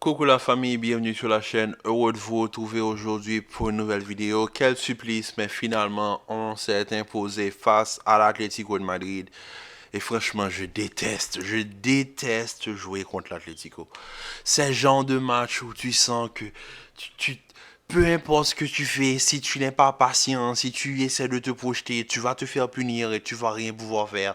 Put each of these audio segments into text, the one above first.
Coucou la famille, bienvenue sur la chaîne. Heureux de vous retrouver aujourd'hui pour une nouvelle vidéo. Quel supplice, mais finalement, on s'est imposé face à l'Atlético de Madrid. Et franchement, je déteste jouer contre l'Atlético. C'est le genre de match où tu sens que peu importe ce que tu fais, si tu n'es pas patient, si tu essaies de te projeter, tu vas te faire punir et tu vas rien pouvoir faire.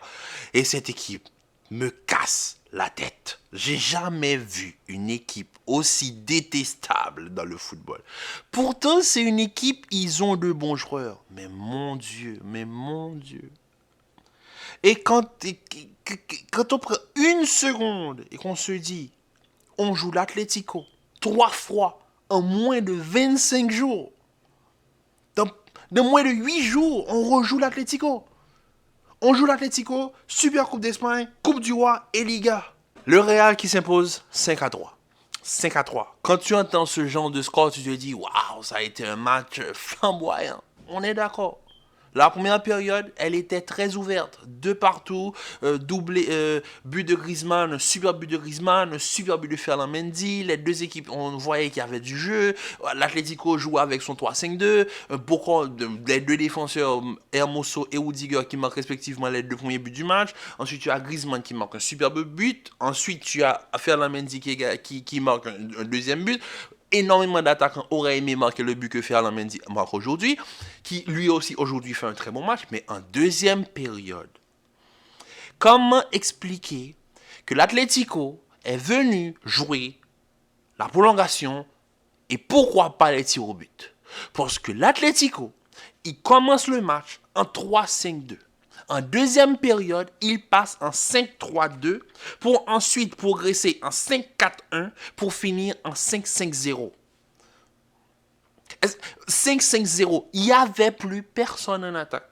Et cette équipe me casse la tête. J'ai jamais vu une équipe aussi détestable dans le football. Pourtant, c'est une équipe, ils ont de bons joueurs. Mais mon Dieu, mais mon Dieu. Et quand on prend une seconde et qu'on se dit, on joue l'Atlético 3 fois en moins de 25 jours. Dans moins de 8 jours, on rejoue l'Atlético. On joue l'Atlético, Super Coupe d'Espagne, Coupe du Roi et Liga. Le Real qui s'impose 5-3. 5-3. Quand tu entends ce genre de score, tu te dis, waouh, ça a été un match flamboyant. On est d'accord. La première période, elle était très ouverte. De partout, but de Griezmann, super but de Griezmann, super but de Ferland Mendy. Les deux équipes, on voyait qu'il y avait du jeu. L'Atlético jouait avec son 3-5-2. Les deux défenseurs, Hermoso et Rudiger, qui marquent respectivement les deux premiers buts du match. Ensuite, tu as Griezmann qui marque un superbe but. Ensuite, tu as Ferland Mendy qui marque un deuxième but. Énormément d'attaquants auraient aimé marquer le but que Ferland Mendy marque aujourd'hui, qui lui aussi aujourd'hui fait un très bon match, mais en deuxième période. Comment expliquer que l'Atlético est venu jouer la prolongation et pourquoi pas les tirs au but? Parce que l'Atlético, il commence le match en 3-5-2. En deuxième période, il passe en 5-3-2 pour ensuite progresser en 5-4-1 pour finir en 5-5-0. 5-5-0, il n'y avait plus personne en attaque.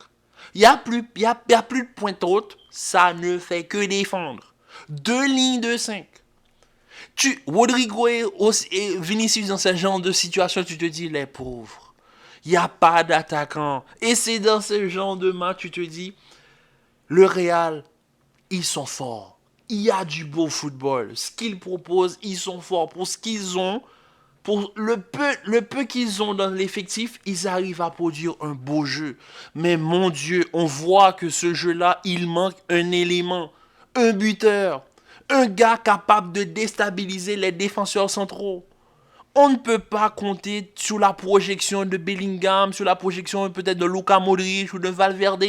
Il n'y a plus de pointe haute, ça ne fait que défendre. Deux lignes de 5. Rodrigo et Vinicius dans ce genre de situation, tu te dis, les pauvres. Il n'y a pas d'attaquant. Et c'est dans ce genre de match, tu te dis, le Real, ils sont forts. Il y a du beau football. Ce qu'ils proposent, ils sont forts. Pour ce qu'ils ont, pour le peu qu'ils ont dans l'effectif, ils arrivent à produire un beau jeu. Mais mon Dieu, on voit que ce jeu-là, il manque un élément. Un buteur. Un gars capable de déstabiliser les défenseurs centraux. On ne peut pas compter sur la projection de Bellingham, sur la projection peut-être de Luka Modric ou de Valverde.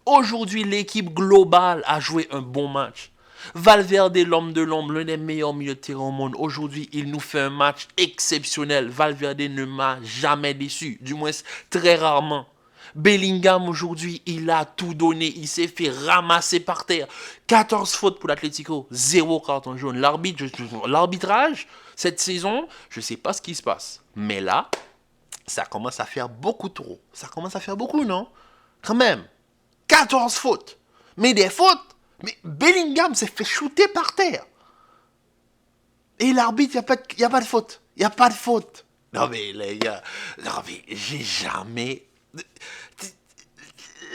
Aujourd'hui, l'équipe globale a joué un bon match. Valverde, l'homme de l'ombre, l'un des meilleurs milieux de terrain au monde. Aujourd'hui, il nous fait un match exceptionnel. Valverde ne m'a jamais déçu, du moins très rarement. Bellingham, aujourd'hui, il a tout donné. Il s'est fait ramasser par terre. 14 fautes pour l'Atlético, 0 carton jaune. L'arbitrage, cette saison, je ne sais pas ce qui se passe. Mais là, ça commence à faire beaucoup trop. Ça commence à faire beaucoup, non? Quand même. 14 fautes. Mais des fautes. Mais Bellingham s'est fait shooter par terre. Et l'arbitre, il n'y a pas de faute. Il n'y a pas de faute. Non mais les gars, non mais j'ai jamais...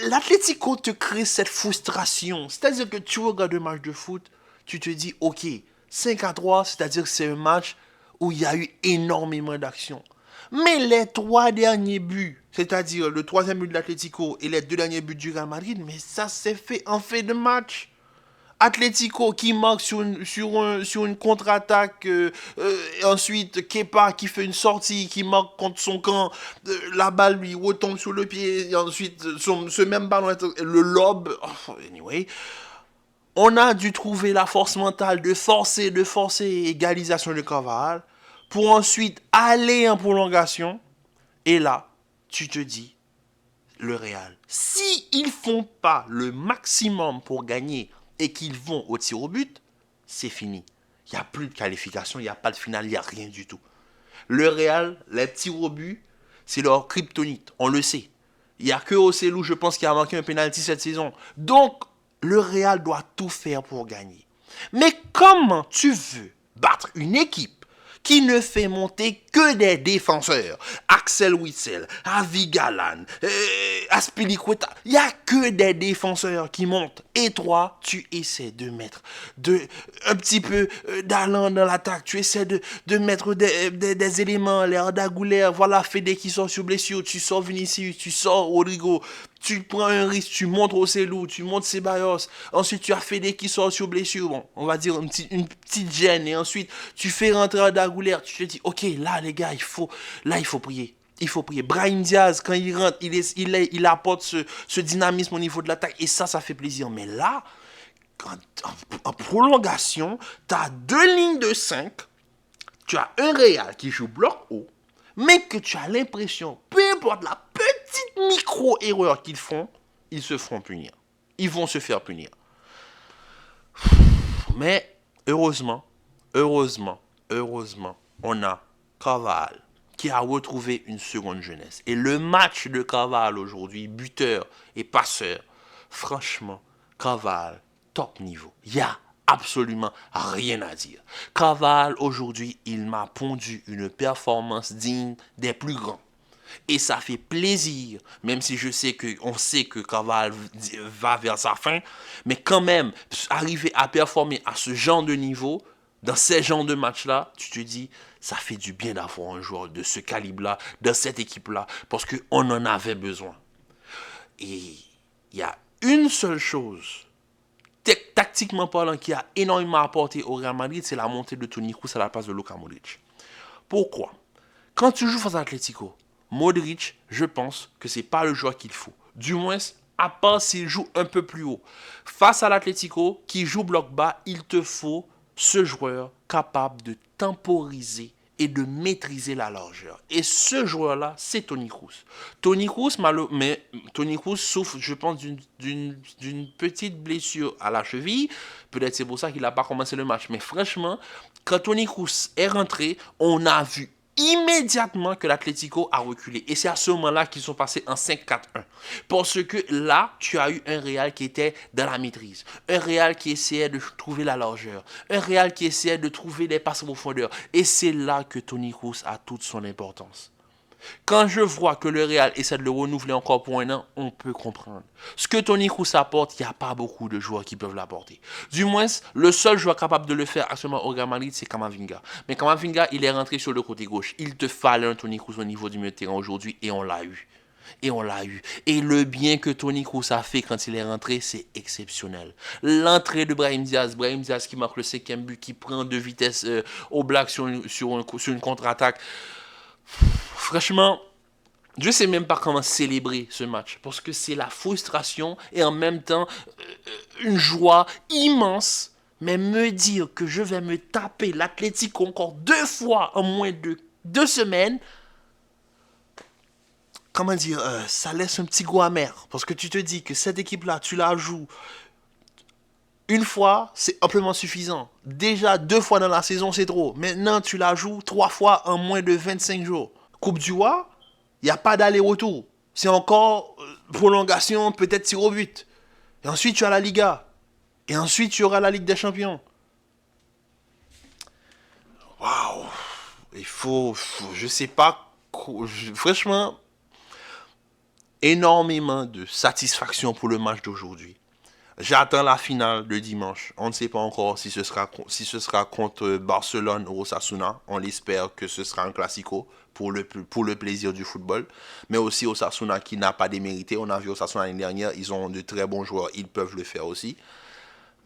L'Atlético te crée cette frustration. C'est-à-dire que tu regardes un match de foot, tu te dis, ok, 5-3, c'est-à-dire que c'est un match où il y a eu énormément d'actions. Mais les 3 derniers buts, c'est-à-dire le 3e but de l'Atlético et les 2 derniers buts du Real Madrid, mais ça s'est fait en fin de match. Atlético qui marque sur une contre-attaque, ensuite Kepa qui fait une sortie, qui marque contre son camp, la balle lui retombe sur le pied, et ensuite ce même ballon, le lobe, anyway. On a dû trouver la force mentale de forcer, égalisation de Carvajal, pour ensuite aller en prolongation. Et là, tu te dis, le Real, si ils font pas le maximum pour gagner et qu'ils vont au tir au but, c'est fini. Il n'y a plus de qualification, il n'y a pas de finale, il n'y a rien du tout. Le Real, les tirs au but, c'est leur kryptonite, on le sait. Il n'y a que Ocelou, je pense, qui a marqué un penalty cette saison. Donc, le Real doit tout faire pour gagner. Mais comment tu veux battre une équipe qui ne fait monter que que des défenseurs. Axel Witsel, Avi Galan, Aspilicueta. Il n'y a que des défenseurs qui montent. Et toi, tu essaies de mettre un petit peu d'allant dans l'attaque. Tu essaies de mettre des éléments, les Arda Güler, voilà, Fede qui sort sur blessure. Tu sors Vinicius, tu sors Rodrigo. Tu prends un risque, tu montes Rossellou, tu montes Ceballos. Ensuite, tu as Fede qui sort sur blessure. Bon, on va dire une petite gêne. Et ensuite, tu fais rentrer Arda Güler. Tu te dis, ok, là, les gars, il faut prier. Il faut prier. Brahim Diaz, quand il rentre, il apporte ce dynamisme au niveau de l'attaque. Et ça fait plaisir. Mais là, en prolongation, tu as 2 lignes de 5. Tu as un Real qui joue bloc haut. Mais que tu as l'impression, peu importe la petite micro-erreur qu'ils font, ils se feront punir. Ils vont se faire punir. Mais heureusement, on a Carvajal qui a retrouvé une seconde jeunesse. Et le match de Carvajal aujourd'hui, buteur et passeur, franchement, Carvajal, top niveau. Il y a absolument rien à dire. Carvajal, aujourd'hui, il m'a pondu une performance digne des plus grands. Et ça fait plaisir, même si on sait que Carvajal va vers sa fin, mais quand même, arriver à performer à ce genre de niveau, dans ces genres de matchs-là, tu te dis, ça fait du bien d'avoir un joueur de ce calibre-là, dans cette équipe-là, parce qu'on en avait besoin. Et il y a une seule chose, tactiquement parlant, qui a énormément apporté au Real Madrid, c'est la montée de Toni Kroos à la place de Luka Modric. Pourquoi? Quand tu joues face à l'Atlético, Modric, je pense que c'est pas le joueur qu'il faut. Du moins, à part s'il joue un peu plus haut. Face à l'Atlético, qui joue bloc bas, il te faut ce joueur capable de temporiser et de maîtriser la largeur. Et ce joueur-là, c'est Toni Kroos. Toni Kroos souffre, je pense, d'une petite blessure à la cheville. Peut-être c'est pour ça qu'il n'a pas commencé le match. Mais franchement, quand Toni Kroos est rentré, on a vu immédiatement que l'Atlético a reculé. Et c'est à ce moment-là qu'ils sont passés en 5-4-1. Parce que là, tu as eu un Real qui était dans la maîtrise. Un Real qui essayait de trouver la largeur. Un Real qui essayait de trouver des passes en profondeur. Et c'est là que Toni Kroos a toute son importance. Quand je vois que le Real essaie de le renouveler encore pour un an, on peut comprendre. Ce que Toni Kroos apporte, il n'y a pas beaucoup de joueurs qui peuvent l'apporter. Du moins, le seul joueur capable de le faire actuellement au Real Madrid, c'est Camavinga. Mais Camavinga, il est rentré sur le côté gauche. Il te fallait un Toni Kroos au niveau du milieu de terrain aujourd'hui et on l'a eu. Et le bien que Toni Kroos a fait quand il est rentré, c'est exceptionnel. L'entrée de Brahim Diaz qui marque le 5e but, qui prend de vitesse au black sur une contre-attaque. Franchement, je ne sais même pas comment célébrer ce match. Parce que c'est la frustration et en même temps une joie immense. Mais me dire que je vais me taper l'Atlético encore 2 fois en moins de 2 semaines, comment dire, ça laisse un petit goût amer. Parce que tu te dis que cette équipe-là, tu la joues une fois, c'est amplement suffisant. Déjà 2 fois dans la saison, c'est trop. Maintenant, tu la joues 3 fois en moins de 25 jours. Coupe du Roi, il n'y a pas d'aller-retour. C'est encore prolongation, peut-être tir au but. Et ensuite, tu as la Liga. Et ensuite, tu auras la Ligue des Champions. Waouh. Il faut, je sais pas, franchement, énormément de satisfaction pour le match d'aujourd'hui. J'attends la finale de dimanche. On ne sait pas encore si ce sera contre Barcelone ou Osasuna. On l'espère que ce sera un classico pour le plaisir du football. Mais aussi Osasuna qui n'a pas démérité. On a vu Osasuna l'année dernière. Ils ont de très bons joueurs. Ils peuvent le faire aussi.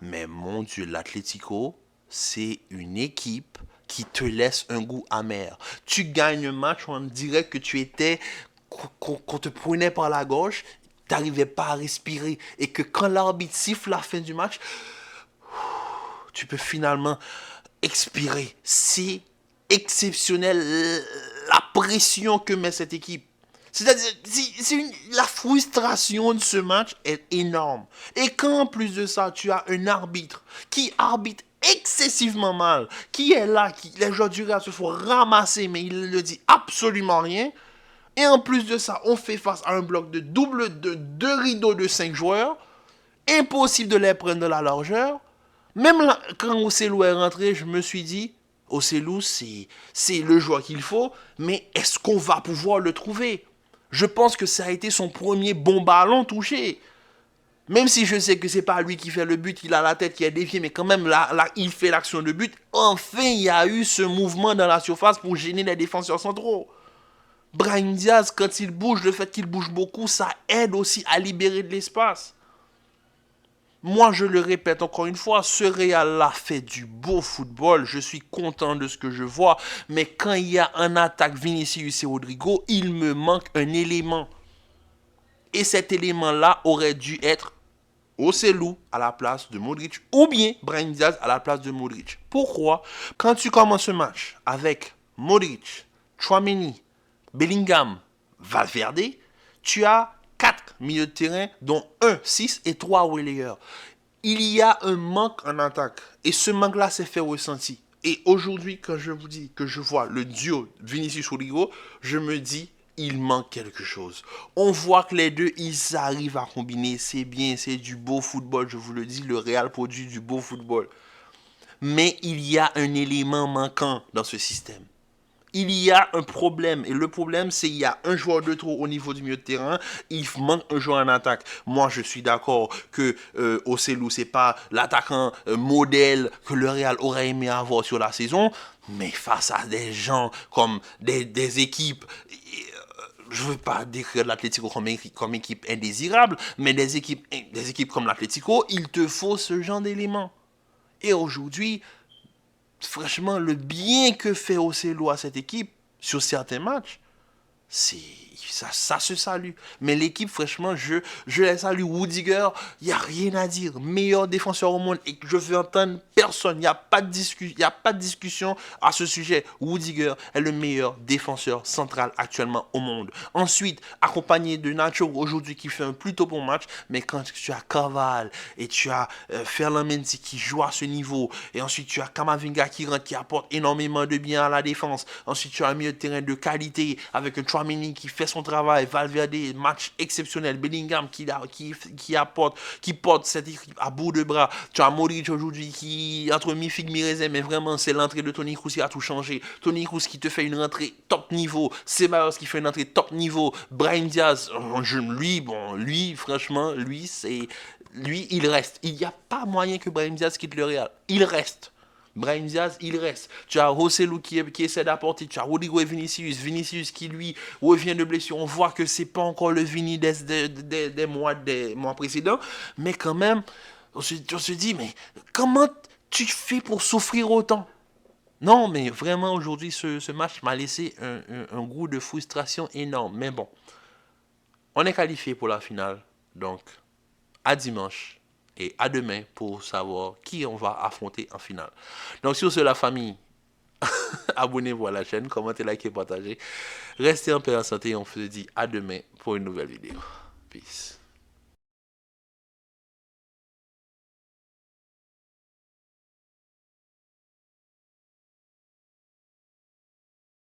Mais mon Dieu, l'Atlético, c'est une équipe qui te laisse un goût amer. Tu gagnes un match, on dirait que qu'on te prenait par la gorge, tu n'arrivais pas à respirer. Et que quand l'arbitre siffle la fin du match, tu peux finalement expirer. C'est exceptionnel la pression que met cette équipe. C'est-à-dire, la frustration de ce match est énorme. Et quand en plus de ça, tu as un arbitre qui arbitre excessivement mal, qui est là, les joueurs du Real se font ramasser, mais il ne dit absolument rien. Et en plus de ça, on fait face à un bloc de deux rideaux de 5 joueurs. Impossible de les prendre de la largeur. Même là, quand Rossellou est rentré, je me suis dit, Ocelou, c'est le joueur qu'il faut, mais est-ce qu'on va pouvoir le trouver? Je pense que ça a été son premier bon ballon touché. Même si je sais que c'est pas lui qui fait le but, il a la tête qui est déviée, mais quand même, là, il fait l'action de but. Enfin, il y a eu ce mouvement dans la surface pour gêner les défenseurs centraux. Brahim Diaz, quand il bouge, le fait qu'il bouge beaucoup, ça aide aussi à libérer de l'espace. Moi, je le répète encore une fois, ce Real-là fait du beau football. Je suis content de ce que je vois. Mais quand il y a en attaque Vinicius et Rodrigo, il me manque un élément. Et cet élément-là aurait dû être Ocelou à la place de Modric ou bien Brahim Diaz à la place de Modric. Pourquoi? Quand tu commences ce match avec Modric, Tchouaméni, Bellingham, Valverde, tu as 4 milieux de terrain, dont 1, 6 et 3 relayeurs. Il y a un manque en attaque. Et ce manque-là s'est fait ressentir. Et aujourd'hui, quand je vous dis que je vois le duo Vinicius-Rodrigo, je me dis, il manque quelque chose. On voit que les deux, ils arrivent à combiner. C'est bien, c'est du beau football. Je vous le dis, le Real produit du beau football. Mais il y a un élément manquant dans ce système. Il y a un problème. Et le problème, c'est qu'il y a un joueur de trop au niveau du milieu de terrain. Il manque un joueur en attaque. Moi, je suis d'accord que Ocelou, c'est pas l'attaquant modèle que le Real aurait aimé avoir sur la saison. Mais face à des gens comme des équipes... Je ne veux pas décrire l'Atlético comme équipe indésirable, mais des équipes comme l'Atlético, il te faut ce genre d'éléments. Et aujourd'hui, franchement, le bien que fait Ocelot à cette équipe sur certains matchs, ça se salue. Mais l'équipe, franchement, je la salue. Rudiger, il n'y a rien à dire. Meilleur défenseur au monde. Et je veux entendre personne. Il n'y a pas de discussion à ce sujet. Rudiger est le meilleur défenseur central actuellement au monde. Ensuite, accompagné de Nacho aujourd'hui qui fait un plutôt bon match. Mais quand tu as Carval et tu as Ferland Mendy qui joue à ce niveau. Et ensuite, tu as Camavinga qui rentre, qui apporte énormément de bien à la défense. Ensuite, tu as un milieu de terrain de qualité avec un Tchouaméni qui fait son travail, Valverde, match exceptionnel, Bellingham qui apporte, qui porte cette équipe à bout de bras. Tu as Modric aujourd'hui qui, entre mi-figue, mi-raisin, mais vraiment, c'est l'entrée de Toni Kroos qui a tout changé. Toni Kroos qui te fait une rentrée top niveau, Ceballos qui fait une entrée top niveau, Brahim Diaz, lui, franchement, lui, il reste. Il n'y a pas moyen que Brahim Diaz quitte le Real. Il reste. Brahim Diaz, il reste. Tu as Ocelot qui essaie d'apporter. Tu as Rodrigo et Vinicius. Vinicius qui, lui, revient de blessure. On voit que c'est pas encore le Vini des mois précédents. Mais quand même, on se dit, mais comment tu fais pour souffrir autant? Non, mais vraiment, aujourd'hui, ce match m'a laissé un goût de frustration énorme. Mais bon, on est qualifié pour la finale. Donc, à dimanche et à demain pour savoir qui on va affronter en finale. Donc sur ce, la famille, abonnez-vous à la chaîne, commentez, likez, partagez. Restez en paix et en santé et on se dit à demain pour une nouvelle vidéo. Peace.